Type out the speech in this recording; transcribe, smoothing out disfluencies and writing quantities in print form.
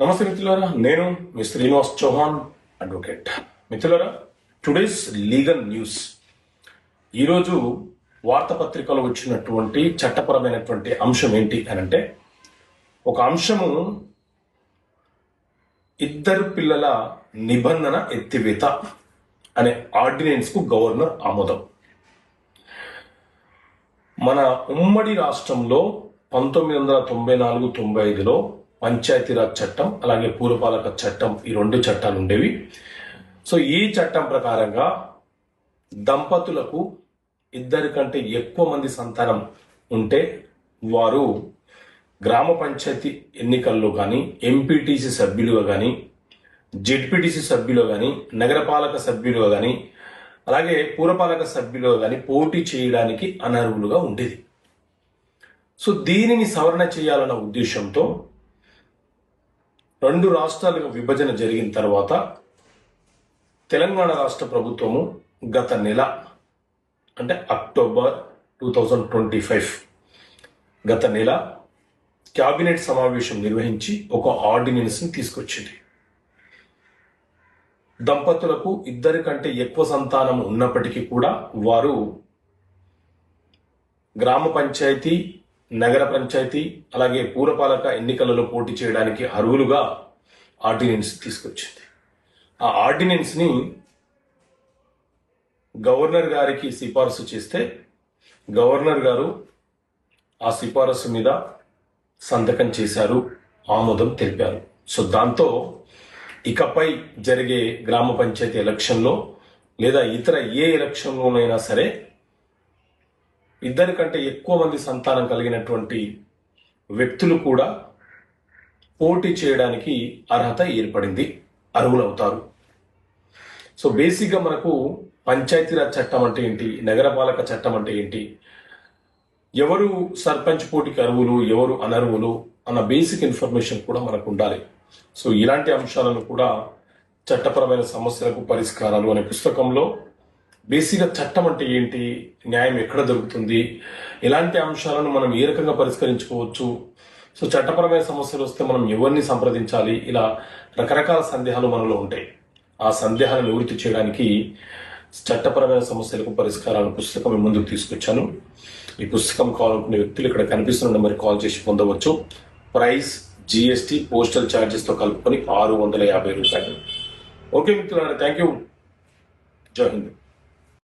నమస్తే మిత్రులారా, నేను మీ శ్రీనివాస్ చౌహాన్ అడ్వకేట్. మిత్రులారా, టుడేస్ లీగల్ న్యూస్. ఈరోజు వార్తాపత్రికలో వచ్చినటువంటి చట్టపరమైనటువంటి అంశం ఏంటి అని అంటే, ఒక అంశము ఇద్దరు పిల్లల నిబంధన ఎత్తివేత అనే ఆర్డినెన్స్ కు గవర్నర్ ఆమోదం. మన ఉమ్మడి రాష్ట్రంలో 1994-95లో పంచాయతీరాజ్ చట్టం అలాగే పురపాలక చట్టం, ఈ రెండు చట్టాలు ఉండేవి. సో ఈ చట్టం ప్రకారంగా దంపతులకు ఇద్దరి కంటే ఎక్కువ మంది సంతానం ఉంటే వారు గ్రామ పంచాయతీ ఎన్నికల్లో కానీ, ఎంపీటీసీ సభ్యులుగా కానీ, జెడ్పీటీసీ సభ్యులుగా కానీ, నగరపాలక సభ్యులుగా కానీ, అలాగే పురపాలక సభ్యులుగా కానీ పోటీ చేయడానికి అనర్హులుగా ఉండేది. సో దీనిని సవరణ చేయాలన్న ఉద్దేశంతో రెండు రాష్ట్రాలుగా విభజన జరిగిన తర్వాత తెలంగాణ రాష్ట్ర ప్రభుత్వము గత నెల అంటే అక్టోబర్ 2025 గత నెల క్యాబినెట్ సమావేశం నిర్వహించి ఒక ఆర్డినెన్స్ని తీసుకొచ్చింది. దంపతులకు ఇద్దరి కంటే ఎక్కువ సంతానం ఉన్నప్పటికీ కూడా వారు గ్రామ పంచాయతీ, నగర పంచాయతీ అలాగే పురపాలక ఎన్నికలలో పోటీ చేయడానికి అర్హులుగా ఆర్డినెన్స్ తీసుకొచ్చింది. ఆ ఆర్డినెన్స్ని గవర్నర్ గారికి సిఫారసు చేస్తే గవర్నర్ గారు ఆ సిఫారసు మీద సంతకం చేశారు, ఆమోదం తెలిపారు. సో దాంతో ఇకపై జరిగే గ్రామ పంచాయతీ ఎలక్షన్లో లేదా ఇతర ఏ ఎలక్షన్లోనైనా సరే ఇద్దరి కంటే ఎక్కువ మంది సంతానం కలిగినటువంటి వ్యక్తులు కూడా పోటీ చేయడానికి అర్హత ఏర్పడింది, అర్హులవుతారు. సో బేసిక్గా మనకు పంచాయతీరాజ్ చట్టం అంటే ఏంటి, నగరపాలక చట్టం అంటే ఏంటి, ఎవరు సర్పంచ్ పోటీకి అర్హులు, ఎవరు అనర్హులు అన్న బేసిక్ ఇన్ఫర్మేషన్ కూడా మనకు ఉండాలి. సో ఇలాంటి అంశాలను కూడా చట్టపరమైన సమస్యలకు పరిష్కారాలు అనే పుస్తకంలో బేసిక్గా చట్టం అంటే ఏంటి, న్యాయం ఎక్కడ దొరుకుతుంది, ఇలాంటి అంశాలను మనం ఏ రకంగా పరిష్కరించుకోవచ్చు, సో చట్టపరమైన సమస్యలు వస్తే మనం ఎవరిని సంప్రదించాలి, ఇలా రకరకాల సందేహాలు మనలో ఉంటాయి. ఆ సందేహాలను నివృత్తి చేయడానికి చట్టపరమైన సమస్యలకు పరిష్కారాల పుస్తకం ముందుకు తీసుకొచ్చాను. ఈ పుస్తకం కావాలనుకునే వ్యక్తులు ఇక్కడ కనిపిస్తున్న నెంబర్ కాల్ చేసి పొందవచ్చు. ప్రైస్ GST పోస్టల్ ఛార్జెస్తో కలుపుకొని 650 రూపాయలు. ఓకే మిత్రులారా, థ్యాంక్ యూ. జై హింద్.